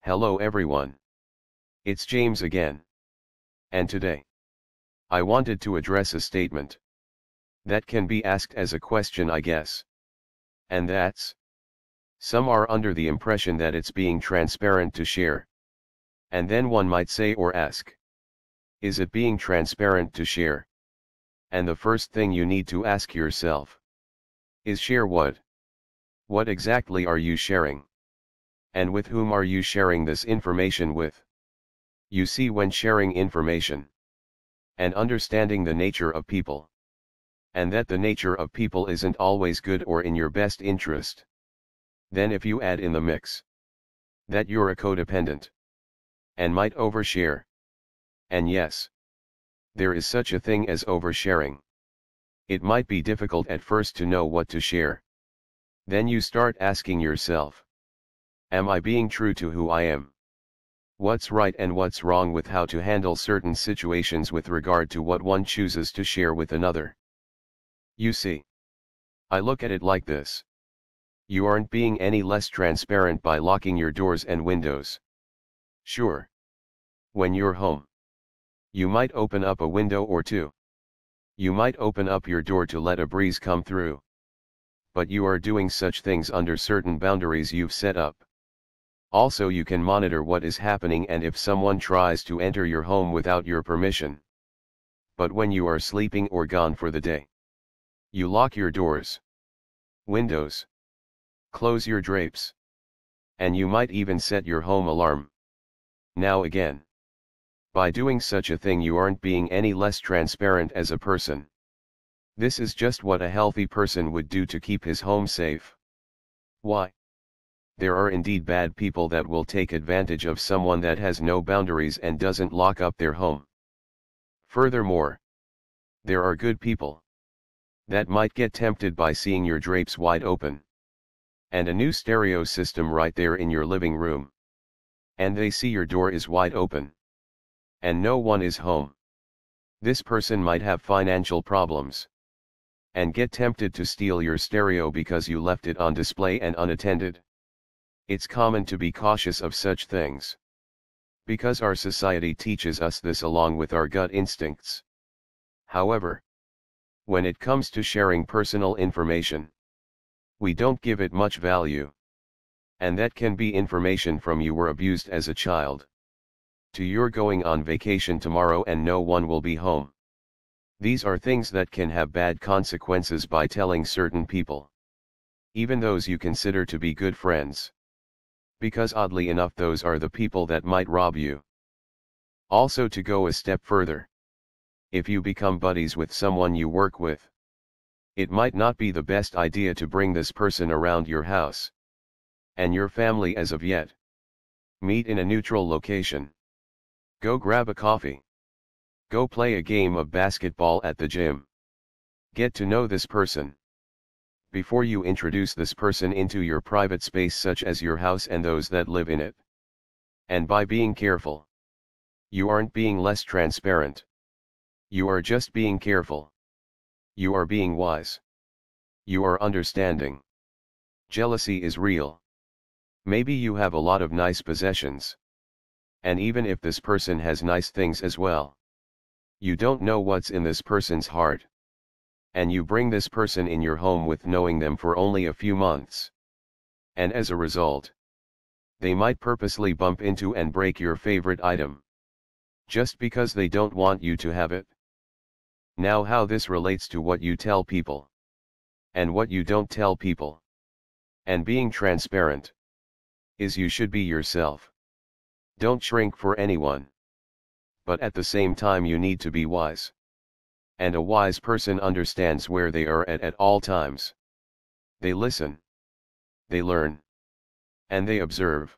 Hello everyone. It's James again. And today, I wanted to address a statement that can be asked as a question, I guess. And that's, some are under the impression that it's being transparent to share. And then one might say or ask, is it being transparent to share? And the first thing you need to ask yourself is, share what? What exactly are you sharing? And with whom are you sharing this information with? You see, when sharing information and understanding the nature of people, and that the nature of people isn't always good or in your best interest, then if you add in the mix that you're a codependent and might overshare, and yes, there is such a thing as oversharing. It might be difficult at first to know what to share. Then you start asking yourself, am I being true to who I am? What's right and what's wrong with how to handle certain situations with regard to what one chooses to share with another? You see, I look at it like this. You aren't being any less transparent by locking your doors and windows. Sure, when you're home, you might open up a window or two. You might open up your door to let a breeze come through. But you are doing such things under certain boundaries you've set up. Also, you can monitor what is happening and if someone tries to enter your home without your permission. But when you are sleeping or gone for the day, you lock your doors, windows, close your drapes, and you might even set your home alarm. Now again, by doing such a thing you aren't being any less transparent as a person. This is just what a healthy person would do to keep his home safe. Why? There are indeed bad people that will take advantage of someone that has no boundaries and doesn't lock up their home. Furthermore, there are good people that might get tempted by seeing your drapes wide open and a new stereo system right there in your living room, and they see your door is wide open and no one is home. This person might have financial problems and get tempted to steal your stereo because you left it on display and unattended. It's common to be cautious of such things, because our society teaches us this along with our gut instincts. However, when it comes to sharing personal information, we don't give it much value. And that can be information from you were abused as a child, to you're going on vacation tomorrow and no one will be home. These are things that can have bad consequences by telling certain people, even those you consider to be good friends. Because oddly enough, those are the people that might rob you. Also, to go a step further, if you become buddies with someone you work with, it might not be the best idea to bring this person around your house and your family as of yet. Meet in a neutral location. Go grab a coffee. Go play a game of basketball at the gym. Get to know this person before you introduce this person into your private space, such as your house and those that live in it. And by being careful, you aren't being less transparent. You are just being careful. You are being wise. You are understanding. Jealousy is real. Maybe you have a lot of nice possessions. And even if this person has nice things as well, you don't know what's in this person's heart. And you bring this person in your home with knowing them for only a few months. And as a result, they might purposely bump into and break your favorite item, just because they don't want you to have it. Now, how this relates to what you tell people, and what you don't tell people, and being transparent, is you should be yourself. Don't shrink for anyone. But at the same time you need to be wise. And a wise person understands where they are at all times. They listen. They learn. And they observe.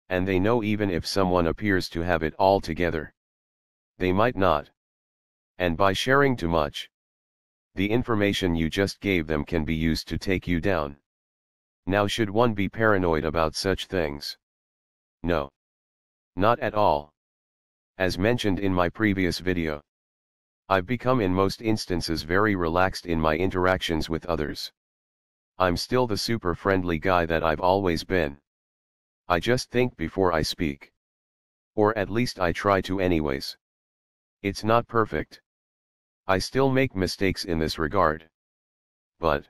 And they know even if someone appears to have it all together, they might not. And by sharing too much, the information you just gave them can be used to take you down. Now, should one be paranoid about such things? No. Not at all. As mentioned in my previous video, I've become in most instances very relaxed in my interactions with others. I'm still the super friendly guy that I've always been. I just think before I speak. Or at least I try to anyways. It's not perfect. I still make mistakes in this regard. But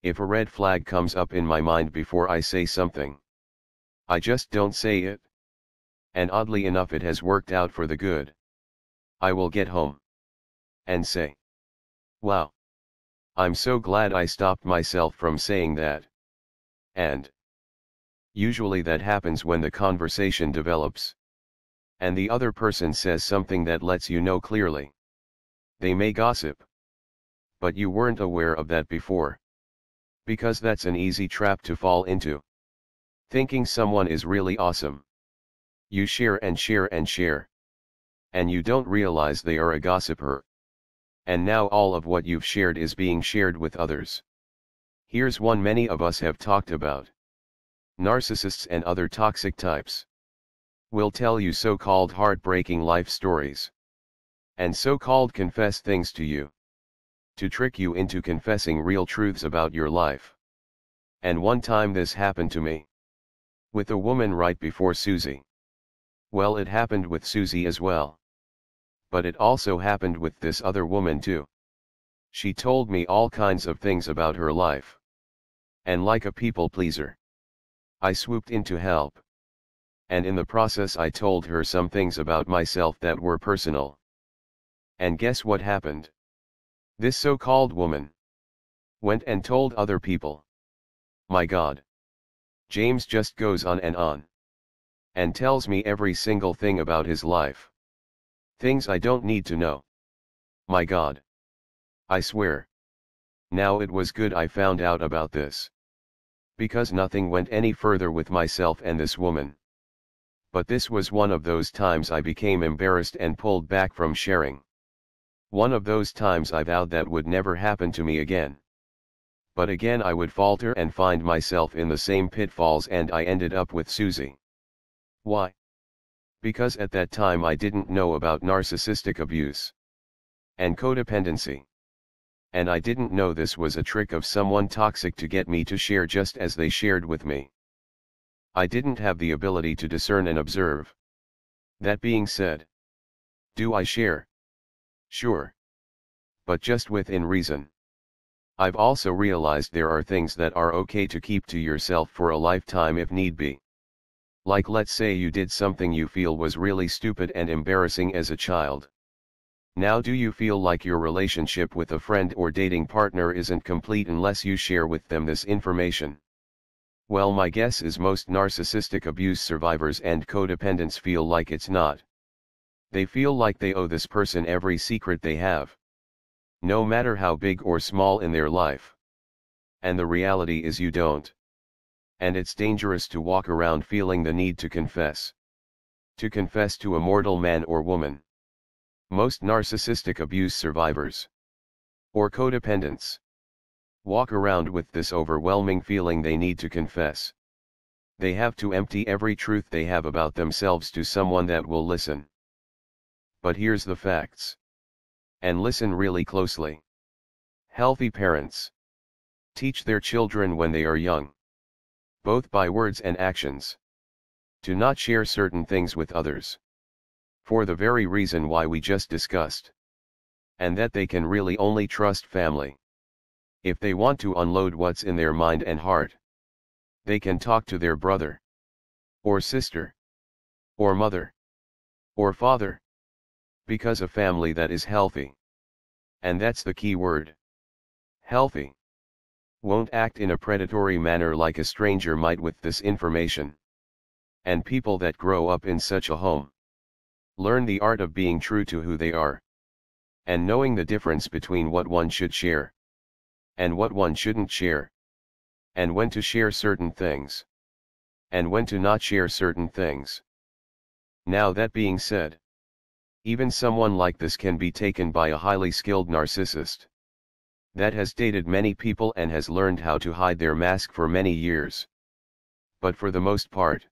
if a red flag comes up in my mind before I say something, I just don't say it. And oddly enough it has worked out for the good. I will get home and say, wow, I'm so glad I stopped myself from saying that. And usually that happens when the conversation develops, and the other person says something that lets you know clearly. They may gossip, but you weren't aware of that before. Because that's an easy trap to fall into. Thinking someone is really awesome. You share and share and share. And you don't realize they are a gossiper. And now all of what you've shared is being shared with others. Here's one many of us have talked about. Narcissists and other toxic types will tell you so-called heartbreaking life stories. And so-called confess things to you. To trick you into confessing real truths about your life. And one time this happened to me. With a woman right before Susie. Well, it happened with Susie as well. But it also happened with this other woman too. She told me all kinds of things about her life. And like a people pleaser, I swooped in to help. And in the process I told her some things about myself that were personal. And guess what happened? This so-called woman went and told other people. My God. James just goes on and tells me every single thing about his life. Things I don't need to know. My God. I swear. Now it was good I found out about this. Because nothing went any further with myself and this woman. But this was one of those times I became embarrassed and pulled back from sharing. One of those times I vowed that would never happen to me again. But again I would falter and find myself in the same pitfalls, and I ended up with Susie. Why? Because at that time I didn't know about narcissistic abuse and codependency. And I didn't know this was a trick of someone toxic to get me to share just as they shared with me. I didn't have the ability to discern and observe. That being said, do I share? Sure. But just within reason. I've also realized there are things that are okay to keep to yourself for a lifetime if need be. Like, let's say you did something you feel was really stupid and embarrassing as a child. Now do you feel like your relationship with a friend or dating partner isn't complete unless you share with them this information? Well, my guess is most narcissistic abuse survivors and codependents feel like it's not. They feel like they owe this person every secret they have. No matter how big or small in their life. And the reality is you don't. And it's dangerous to walk around feeling the need to confess. To confess to a mortal man or woman. Most narcissistic abuse survivors or codependents walk around with this overwhelming feeling they need to confess. They have to empty every truth they have about themselves to someone that will listen. But here's the facts. And listen really closely. Healthy parents teach their children when they are young, both by words and actions, to not share certain things with others. For the very reason why we just discussed. And that they can really only trust family. If they want to unload what's in their mind and heart, they can talk to their brother, or sister, or mother, or father. Because a family that is healthy, and that's the key word, healthy, won't act in a predatory manner like a stranger might with this information. And people that grow up in such a home learn the art of being true to who they are, and knowing the difference between what one should share, and what one shouldn't share, and when to share certain things, and when to not share certain things. Now that being said, even someone like this can be taken by a highly skilled narcissist that has dated many people and has learned how to hide their mask for many years. But for the most part,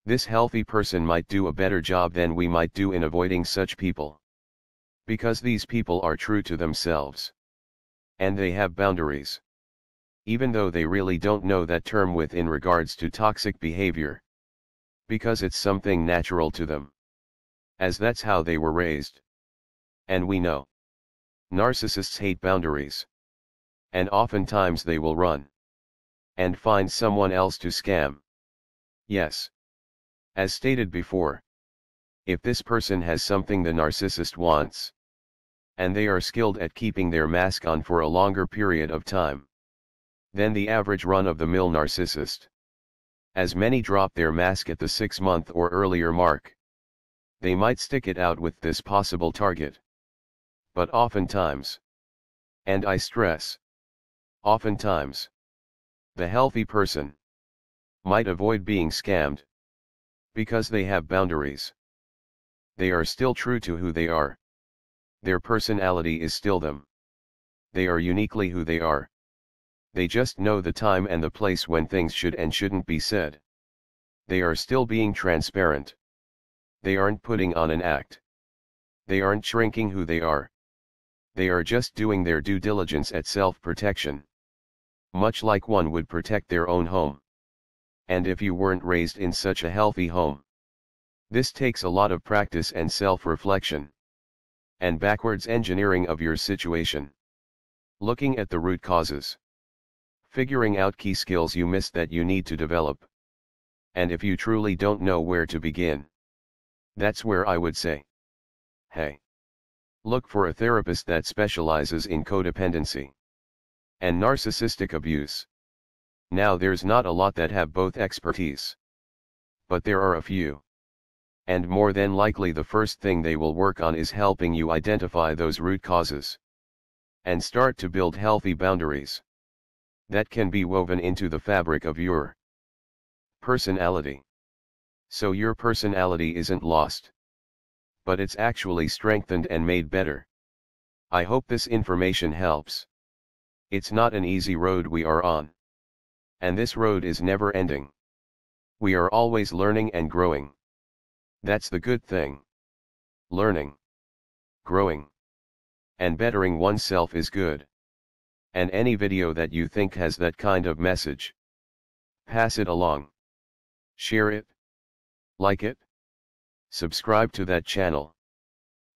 this healthy person might do a better job than we might do in avoiding such people. Because these people are true to themselves. And they have boundaries. even though they really don't know that term in regards to toxic behavior. Because it's something natural to them. As that's how they were raised. And we know. Narcissists hate boundaries. And oftentimes they will run. And find someone else to scam. Yes. As stated before. If this person has something the narcissist wants. And they are skilled at keeping their mask on for a longer period of time. Than the average run-of-the-mill narcissist. As many drop their mask at the 6-month or earlier mark. They might stick it out with this possible target. But oftentimes, and I stress, oftentimes, the healthy person might avoid being scammed, because they have boundaries. They are still true to who they are. Their personality is still them. They are uniquely who they are. They just know the time and the place when things should and shouldn't be said. They are still being transparent. They aren't putting on an act. They aren't shrinking who they are. They are just doing their due diligence at self-protection. Much like one would protect their own home. And if you weren't raised in such a healthy home, this takes a lot of practice and self-reflection. And backwards engineering of your situation. Looking at the root causes. Figuring out key skills you missed that you need to develop. And if you truly don't know where to begin, that's where I would say, hey, look for a therapist that specializes in codependency and narcissistic abuse. Now there's not a lot that have both expertise, but there are a few. And more than likely the first thing they will work on is helping you identify those root causes. And start to build healthy boundaries. That can be woven into the fabric of your personality. So your personality isn't lost. But it's actually strengthened and made better. I hope this information helps. It's not an easy road we are on. And this road is never ending. We are always learning and growing. That's the good thing. Learning, growing, and bettering oneself is good. And any video that you think has that kind of message, pass it along. Share it. Like it. Subscribe to that channel.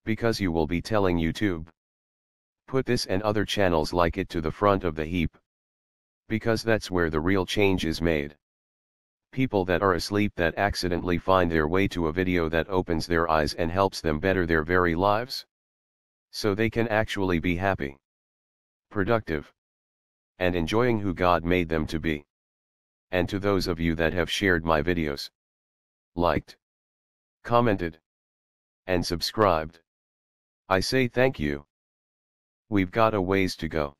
Because you will be telling YouTube. Put this and other channels like it to the front of the heap. Because that's where the real change is made. People that are asleep that accidentally find their way to a video that opens their eyes and helps them better their very lives. So they can actually be happy, productive, and enjoying who God made them to be. And to those of you that have shared my videos, liked, commented, and subscribed, I say thank you. We've got a ways to go.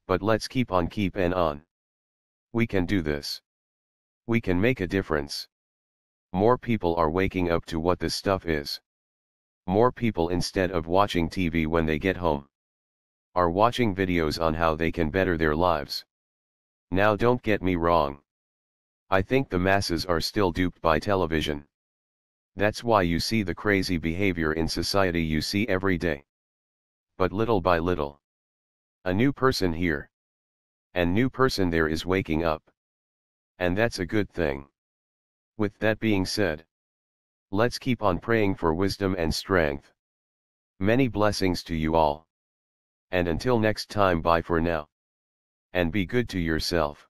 But let's keep on. We can do this. We can make a difference. More people are waking up to what this stuff is. More people, instead of watching TV when they get home, are watching videos on how they can better their lives. Now don't get me wrong. I think the masses are still duped by television. That's why you see the crazy behavior in society you see every day. But little by little, a new person here, and new person there is waking up. And that's a good thing. With that being said, let's keep on praying for wisdom and strength. Many blessings to you all. And until next time, bye for now. And be good to yourself.